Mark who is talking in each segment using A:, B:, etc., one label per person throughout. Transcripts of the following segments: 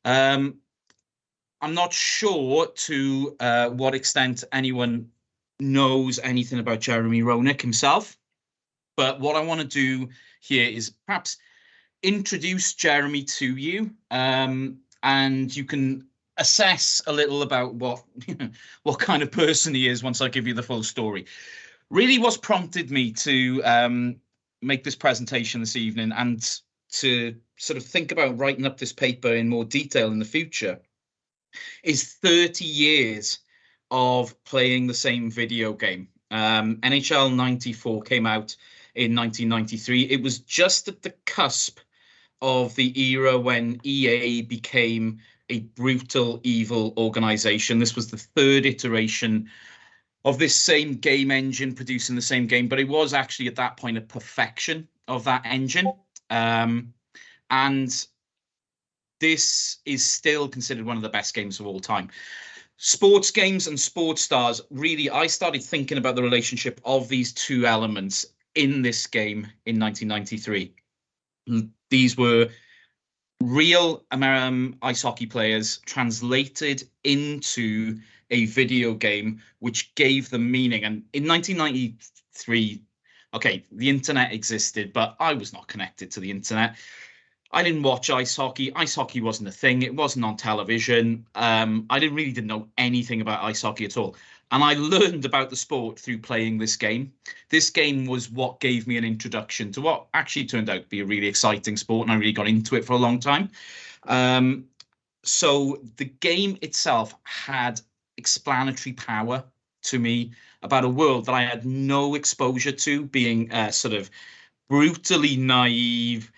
A: Um, I'm not sure to what extent anyone knows anything about Jeremy Roenick himself, but what I want to do here is perhaps introduce Jeremy to you, and you can assess a little about what kind of person he is once I give you the full story. Really, what's prompted me to make this presentation this evening and to sort of think about writing up this paper in more detail in the future is 30 years of playing the same video game. NHL 94 came out in 1993. It was just at the cusp of the era when EA became a brutal, evil organization. This was the third iteration of this same game engine producing the same game, but it was actually at that point a perfection of that engine. And this is still considered one of the best games of all time. Sports games and sports stars, really, I started thinking about the relationship of these two elements in this game in 1993. These were real ice hockey players translated into a video game, which gave them meaning. And in 1993, okay, the internet existed, but I was not connected to the internet. I didn't watch ice hockey. Ice hockey wasn't a thing. It wasn't on television. I didn't know anything about ice hockey at all. And I learned about the sport through playing this game. This game was what gave me an introduction to what actually turned out to be a really exciting sport, and I really got into it for a long time. So the game itself had explanatory power to me about a world that I had no exposure to, being sort of brutally naive,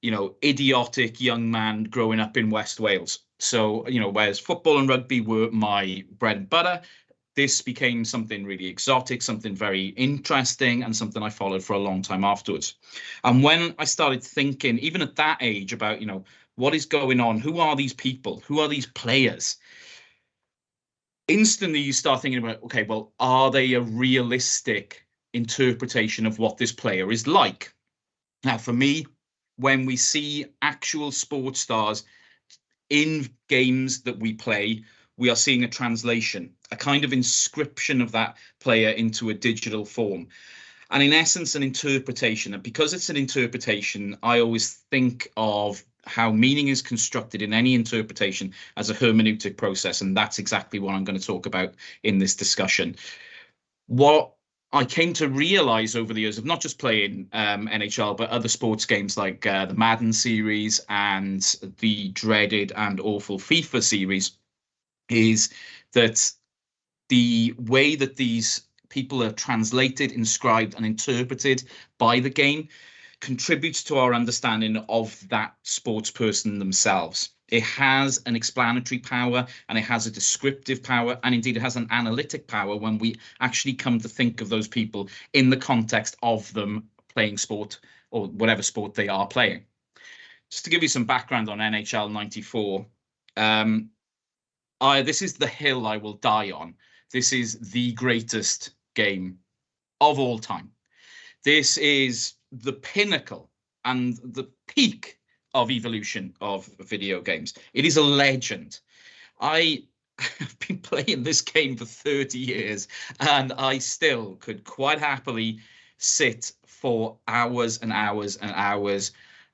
A: idiotic young man growing up in West Wales. So, whereas football and rugby were my bread and butter, this became something really exotic, something very interesting, and something I followed for a long time afterwards. And when I started thinking, even at that age, about, what is going on? Who are these people? Who are these players? Instantly, you start thinking about, okay, well, are they a realistic interpretation of what this player is like? Now, for me, when we see actual sports stars in games that we play, we are seeing a translation, a kind of inscription of that player into a digital form. And in essence, an interpretation. And because it's an interpretation, I always think of how meaning is constructed in any interpretation as a hermeneutic process. And that's exactly what I'm going to talk about in this discussion. What I came to realize over the years of not just playing NHL, but other sports games like the Madden series and the dreaded and awful FIFA series, is that the way that these people are translated, inscribed, and interpreted by the game contributes to our understanding of that sports person themselves. It has an explanatory power, and it has a descriptive power, and indeed it has an analytic power when we actually come to think of those people in the context of them playing sport or whatever sport they are playing. Just to give you some background on NHL 94, this is the hill I will die on. This is the greatest game of all time. This is the pinnacle and the peak of evolution of video games. It is a legend. I have been playing this game for 30 years, and I still could quite happily sit for hours and hours and hours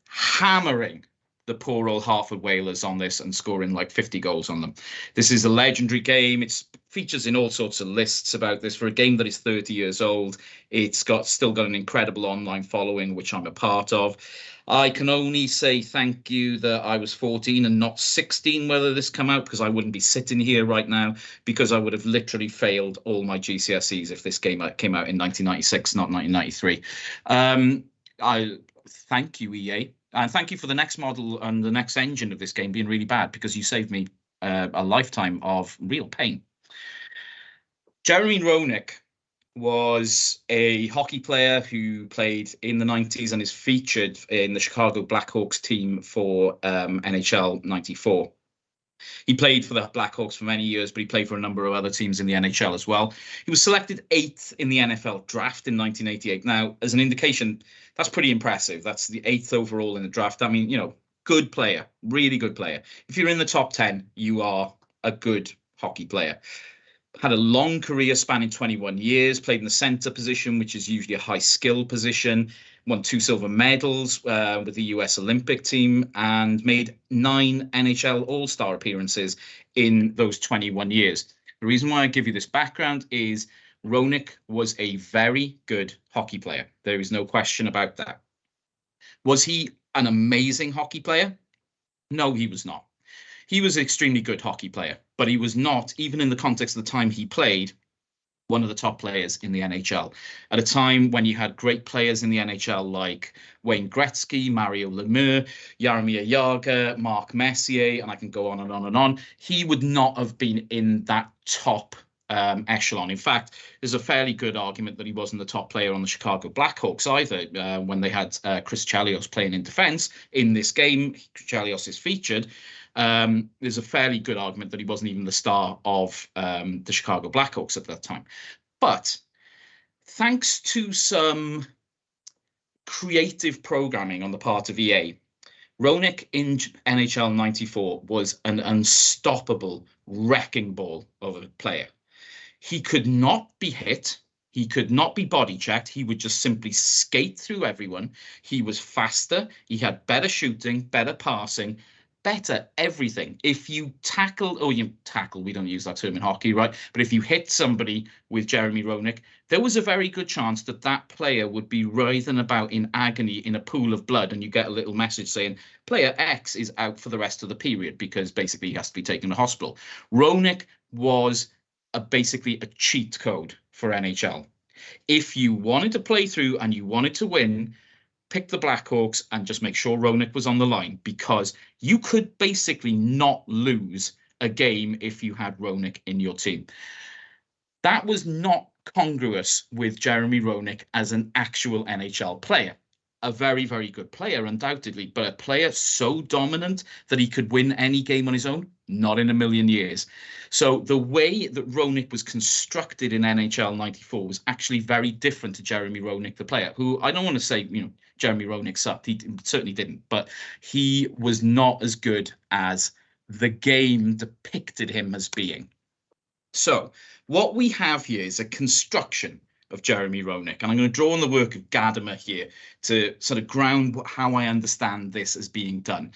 A: hammering the poor old Hartford Whalers on this and scoring like 50 goals on them. This is a legendary game. It features in all sorts of lists about this. For a game that is 30 years old, it's still got an incredible online following, which I'm a part of. I can only say thank you that I was 14 and not 16 whether this come out, because I wouldn't be sitting here right now, because I would have literally failed all my GCSEs if this game came out in 1996, not 1993. I thank you, EA. And thank you for the next model and the next engine of this game being really bad, because you saved me a lifetime of real pain. Jeremy Roenick was a hockey player who played in the 90s and is featured in the Chicago Blackhawks team for NHL 94. He played for the Blackhawks for many years, but he played for a number of other teams in the NHL as well. He was selected 8th in the NFL draft in 1988. Now, as an indication, that's pretty impressive. That's the 8th overall in the draft. I mean, good player, really good player. If you're in the top 10, you are a good hockey player. Had a long career spanning 21 years, played in the center position, which is usually a high skill position, won 2 silver medals with the US Olympic team, and made 9 NHL All-Star appearances in those 21 years. The reason why I give you this background is Roenick was a very good hockey player. There is no question about that. Was he an amazing hockey player? No, he was not. He was an extremely good hockey player, but he was not, even in the context of the time he played, one of the top players in the NHL. At a time when you had great players in the NHL like Wayne Gretzky, Mario Lemieux, Jaromir Jagr, Mark Messier, and I can go on and on and on, he would not have been in that top echelon. In fact, there's a fairly good argument that he wasn't the top player on the Chicago Blackhawks either. When they had Chris Chelios playing in defense in this game, Chelios is featured. There's a fairly good argument that he wasn't even the star of the Chicago Blackhawks at that time. But thanks to some creative programming on the part of EA, Roenick in NHL 94 was an unstoppable wrecking ball of a player. He could not be hit. He could not be body checked. He would just simply skate through everyone. He was faster. He had better shooting, better passing, better everything. If you tackle, we don't use that term in hockey, right? But if you hit somebody with Jeremy Roenick, there was a very good chance that that player would be writhing about in agony in a pool of blood, and you get a little message saying player X is out for the rest of the period because basically he has to be taken to hospital. Roenick was basically a cheat code for NHL. If you wanted to play through and you wanted to win, pick the Blackhawks and just make sure Roenick was on the line, because you could basically not lose a game if you had Roenick in your team. That was not congruous with Jeremy Roenick as an actual NHL player. A very, very good player, undoubtedly, but a player so dominant that he could win any game on his own? Not in a million years. So the way that Roenick was constructed in NHL 94 was actually very different to Jeremy Roenick, the player, who I don't want to say, Jeremy Roenick sucked. He certainly didn't, but he was not as good as the game depicted him as being. So what we have here is a construction of Jeremy Roenick, and I'm going to draw on the work of Gadamer here to sort of ground how I understand this as being done.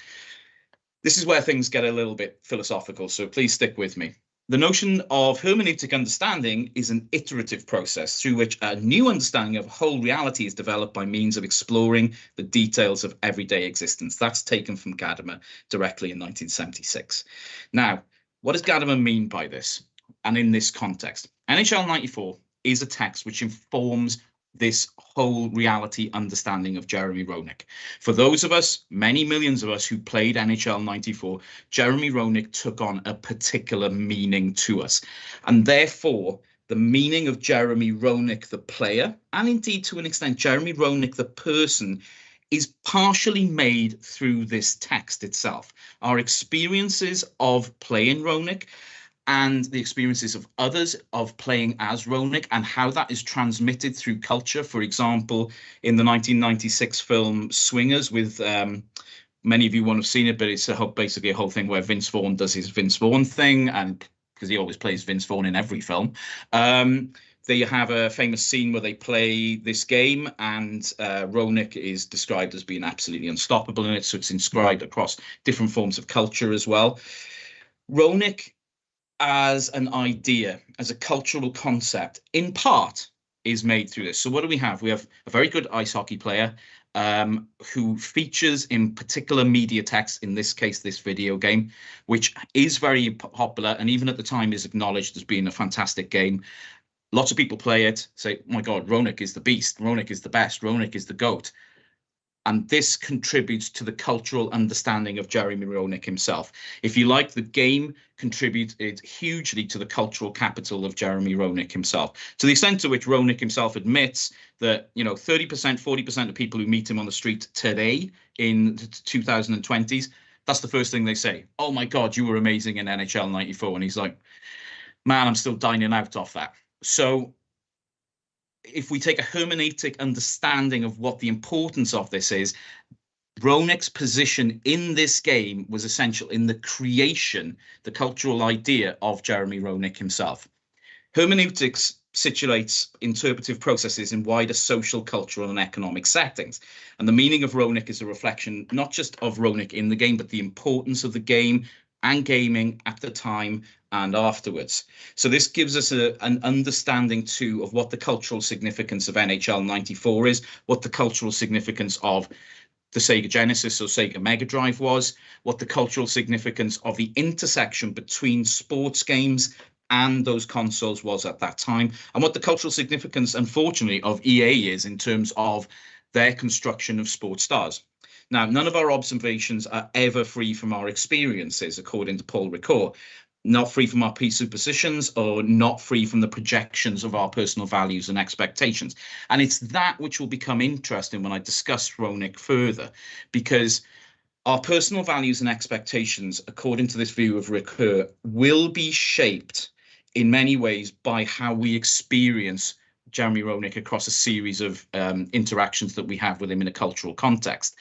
A: This is where things get a little bit philosophical, so please stick with me. The notion of hermeneutic understanding is an iterative process through which a new understanding of whole reality is developed by means of exploring the details of everyday existence. That's taken from Gadamer directly in 1976. Now, what does Gadamer mean by this? And in this context, NHL 94 is a text which informs this whole reality understanding of Jeremy Roenick. For those of us, many millions of us who played NHL 94, Jeremy Roenick took on a particular meaning to us. And therefore, the meaning of Jeremy Roenick, the player, and indeed to an extent, Jeremy Roenick, the person, is partially made through this text itself. Our experiences of playing Roenick and the experiences of others of playing as Roenick and how that is transmitted through culture. For example, in the 1996 film Swingers, with many of you won't have seen it, but it's basically a whole thing where Vince Vaughn does his Vince Vaughn thing, and because he always plays Vince Vaughn in every film. They have a famous scene where they play this game, and Roenick is described as being absolutely unstoppable in it, so it's inscribed across different forms of culture as well. Roenick, as an idea, as a cultural concept, in part is made through this. So what do we have? We have a very good ice hockey player who features in particular media text, in this case, this video game, which is very popular and even at the time is acknowledged as being a fantastic game. Lots of people play it, say, oh my God, Roenick is the beast. Roenick is the best. Roenick is the GOAT. And this contributes to the cultural understanding of Jeremy Roenick himself. If you like, the game contributed hugely to the cultural capital of Jeremy Roenick himself, to the extent to which Roenick himself admits that, 30%, 40% of people who meet him on the street today in the 2020s, that's the first thing they say. Oh my God, you were amazing in NHL 94. And he's like, man, I'm still dining out off that. So if we take a hermeneutic understanding of what the importance of this is, Roenick's position in this game was essential in the creation, the cultural idea of Jeremy Roenick himself. Hermeneutics situates interpretive processes in wider social, cultural, and economic settings. And the meaning of Roenick is a reflection not just of Roenick in the game, but the importance of the game and gaming at the time and afterwards. So this gives us an understanding too of what the cultural significance of NHL 94 is, what the cultural significance of the Sega Genesis or Sega Mega Drive was, what the cultural significance of the intersection between sports games and those consoles was at that time, and what the cultural significance, unfortunately, of EA is in terms of their construction of sports stars. Now, none of our observations are ever free from our experiences, according to Paul Ricoeur, not free from our presuppositions or not free from the projections of our personal values and expectations. And it's that which will become interesting when I discuss Roenick further, because our personal values and expectations, according to this view of Ricoeur, will be shaped in many ways by how we experience Jeremy Roenick across a series of interactions that we have with him in a cultural context.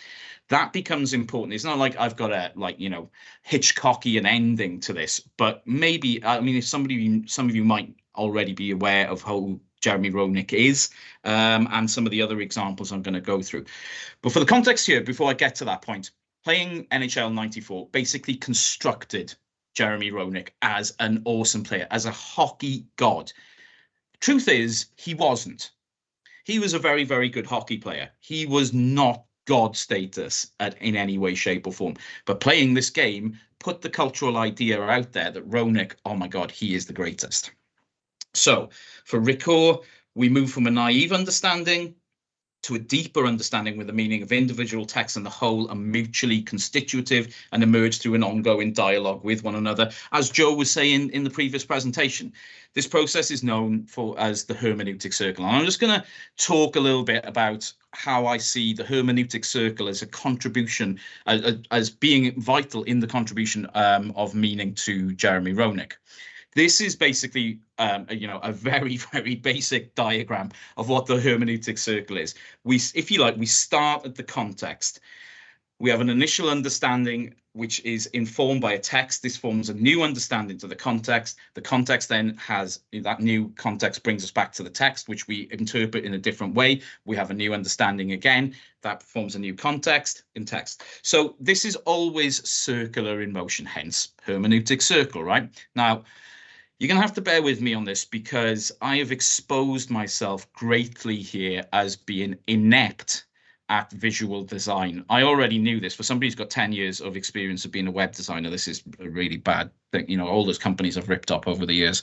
A: That becomes important. It's not like I've got a Hitchcockian ending to this, but maybe, I mean, if some of you might already be aware of who Jeremy Roenick is, and some of the other examples I'm going to go through. But for the context here, before I get to that point, playing NHL 94 basically constructed Jeremy Roenick as an awesome player, as a hockey god. Truth is, he wasn't. He was a very, very good hockey player. He was not god status in any way, shape, or form. But playing this game put the cultural idea out there that Roenick, oh my God, he is the greatest. So for Ricoeur, we move from a naive understanding to a deeper understanding where the meaning of individual texts and the whole are mutually constitutive and emerge through an ongoing dialogue with one another. As Joe was saying in the previous presentation, this process is known as the hermeneutic circle. And I'm just going to talk a little bit about how I see the hermeneutic circle as a contribution, as being vital in the contribution of meaning to Jeremy Roenick. This is basically, a very, very basic diagram of what the hermeneutic circle is. If you like, we start at the context. We have an initial understanding, which is informed by a text. This forms a new understanding to the context. The context then has, that new context brings us back to the text, which we interpret in a different way. We have a new understanding again. That forms a new context in text. So this is always circular in motion, hence hermeneutic circle, right? Now, you're going to have to bear with me on this because I have exposed myself greatly here as being inept at visual design. I already knew this. For somebody who's got 10 years of experience of being a web designer, this is a really bad thing. All those companies I've ripped up over the years.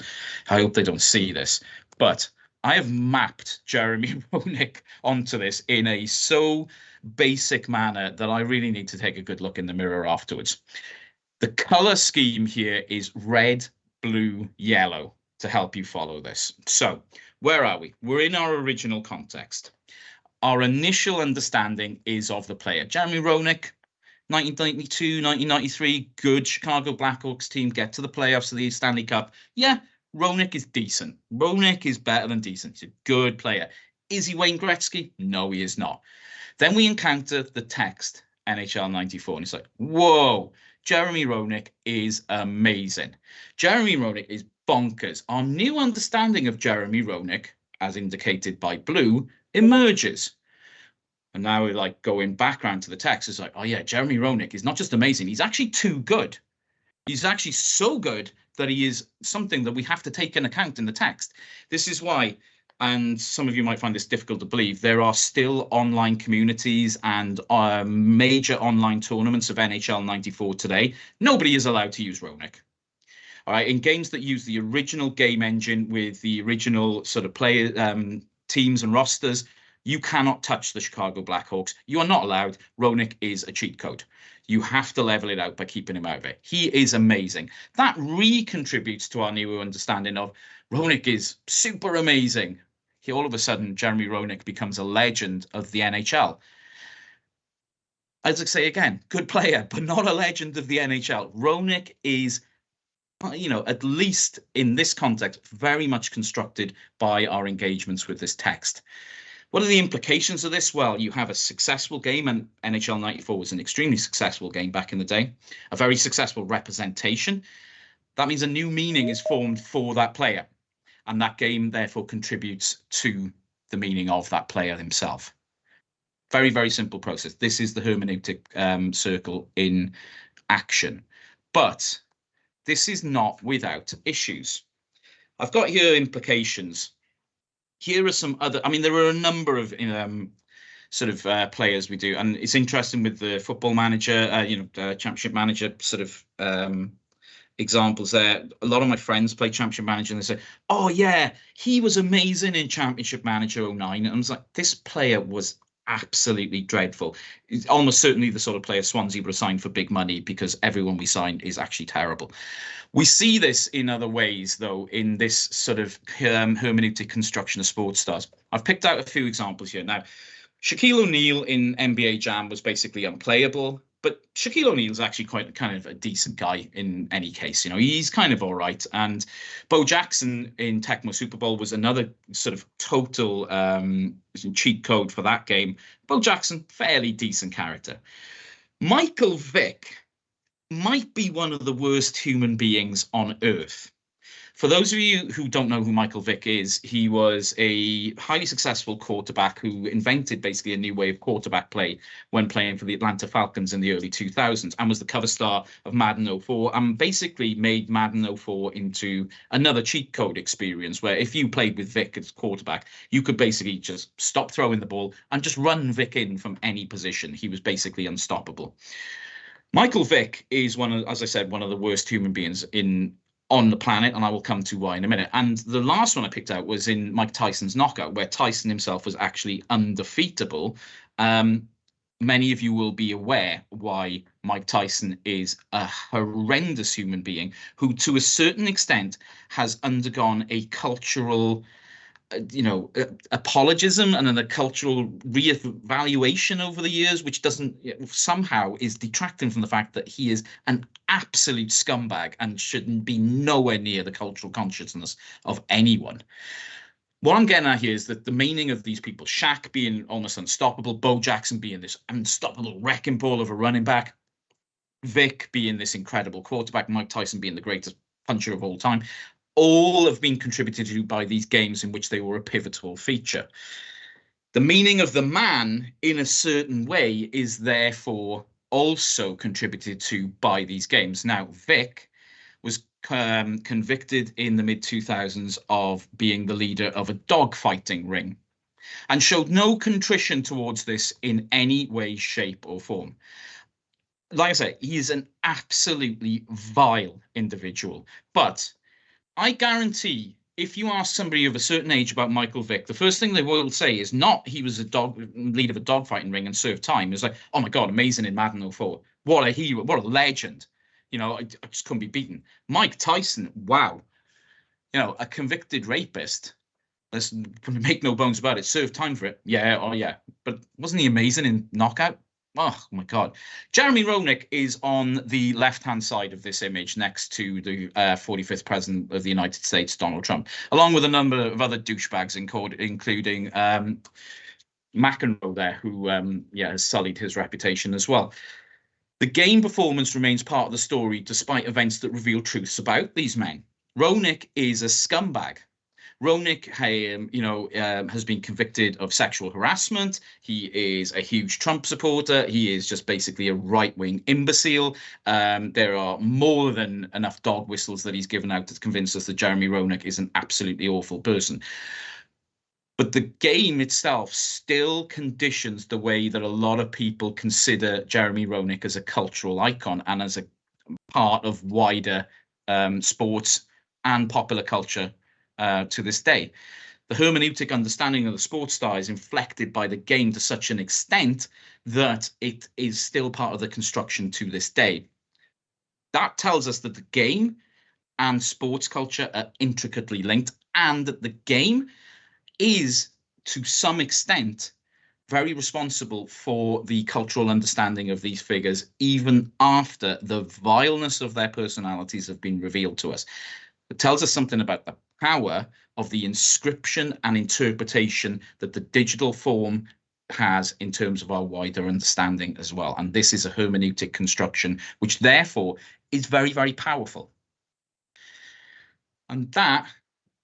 A: I hope they don't see this. But I have mapped Jeremy Roenick onto this in a so basic manner that I really need to take a good look in the mirror afterwards. The color scheme here is red, blue, yellow to help you follow this. So where are we? We're in our original context. Our initial understanding is of the player. Jeremy Roenick, 1992, 1993, good Chicago Blackhawks team, get to the playoffs of the Stanley Cup. Yeah, Roenick is decent. Roenick is better than decent. He's a good player. Is he Wayne Gretzky? No, he is not. Then we encounter the text, NHL 94, and it's like, whoa, Jeremy Roenick is amazing. Jeremy Roenick is bonkers. Our new understanding of Jeremy Roenick, as indicated by blue, emerges. And now we're like going background to the text. It's like, oh yeah, Jeremy Roenick is not just amazing. He's actually too good. He's actually so good that he is something that we have to take into account in the text. This is why, and some of you might find this difficult to believe, there are still online communities and major online tournaments of NHL 94 today. Nobody is allowed to use Roenick. All right, in games that use the original game engine with the original sort of player teams and rosters, you cannot touch the Chicago Blackhawks. You are not allowed. Roenick is a cheat code. You have to level it out by keeping him out of it. He is amazing. That re-contributes to our new understanding of Roenick is super amazing. All of a sudden, Jeremy Roenick becomes a legend of the NHL. As I say again, good player, but not a legend of the NHL. Roenick is, at least in this context, very much constructed by our engagements with this text. What are the implications of this? Well, you have a successful game, and NHL 94 was an extremely successful game back in the day, a very successful representation. That means a new meaning is formed for that player, and that game therefore contributes to the meaning of that player himself. Very, very simple process. This is the hermeneutic circle in action. But this is not without issues. I've got here implications. Here are some other, I mean, there are a number of sort of players we do, and it's interesting with the Football Manager, Championship Manager sort of examples there. A lot of my friends play Championship Manager and they say, oh yeah, he was amazing in Championship Manager 09. And I was like, this player was absolutely dreadful. It's almost certainly the sort of player Swansea would have signed for big money, because everyone we signed is actually terrible. We see this in other ways, though, in this sort of hermeneutic construction of sports stars. I've picked out a few examples here. Now, Shaquille O'Neal in NBA Jam was basically unplayable, but Shaquille O'Neal is actually quite kind of a decent guy in any case. You know, he's kind of all right. And Bo Jackson in Tecmo Super Bowl was another sort of total cheat code for that game. Bo Jackson, fairly decent character. Michael Vick might be one of the worst human beings on earth. For those of you who don't know who Michael Vick is, he was a highly successful quarterback who invented basically a new way of quarterback play when playing for the Atlanta Falcons in the early 2000s, and was the cover star of Madden 04, and basically made Madden 04 into another cheat code experience where if you played with Vick as quarterback, you could basically just stop throwing the ball and just run Vick in from any position. He was basically unstoppable. Michael Vick is as I said, one of the worst human beings on the planet, and I will come to why in a minute. And the last one I picked out was in Mike Tyson's Knockout, where Tyson himself was actually undefeatable. Many of you will be aware why Mike Tyson is a horrendous human being who, to a certain extent, has undergone a cultural apologism and a cultural reevaluation over the years, which doesn't somehow is detracting from the fact that he is an absolute scumbag and shouldn't be nowhere near the cultural consciousness of anyone. What I'm getting at here is that the meaning of these people, Shaq being almost unstoppable, Bo Jackson being this unstoppable wrecking ball of a running back, Vic being this incredible quarterback, Mike Tyson being the greatest puncher of all time, all have been contributed to by these games in which they were a pivotal feature. The meaning of the man, in a certain way, is therefore also contributed to by these games. Now, Vic was convicted in the mid-2000s of being the leader of a dogfighting ring and showed no contrition towards this in any way, shape, or form. Like I say, he is an absolutely vile individual, but I guarantee if you ask somebody of a certain age about Michael Vick, the first thing they will say is not he was a leader of a dogfighting ring and served time. It's like, oh my God, amazing in Madden 04. What a hero, what a legend. You know, I just couldn't be beaten. Mike Tyson, wow. You know, a convicted rapist. Let's make no bones about it. Served time for it. Yeah, oh yeah. But wasn't he amazing in Knockout? Oh my God. Jeremy Roenick is on the left-hand side of this image next to the 45th President of the United States, Donald Trump, along with a number of other douchebags, including McEnroe there, who has sullied his reputation as well. The game performance remains part of the story despite events that reveal truths about these men. Roenick is a scumbag. Roenick, has been convicted of sexual harassment. He is a huge Trump supporter. He is just basically a right-wing imbecile. There are more than enough dog whistles that he's given out to convince us that Jeremy Roenick is an absolutely awful person. But the game itself still conditions the way that a lot of people consider Jeremy Roenick as a cultural icon and as a part of wider sports and popular culture to this day. The hermeneutic understanding of the sports star is inflected by the game to such an extent that it is still part of the construction to this day. That tells us that the game and sports culture are intricately linked, and that the game is, to some extent, very responsible for the cultural understanding of these figures, even after the vileness of their personalities have been revealed to us. It tells us something about the power of the inscription and interpretation that the digital form has in terms of our wider understanding as well. And this is a hermeneutic construction, which therefore is very, very powerful. And that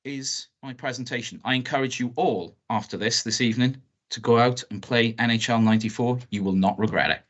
A: is my presentation. I encourage you all after this evening to go out and play NHL 94. You will not regret it.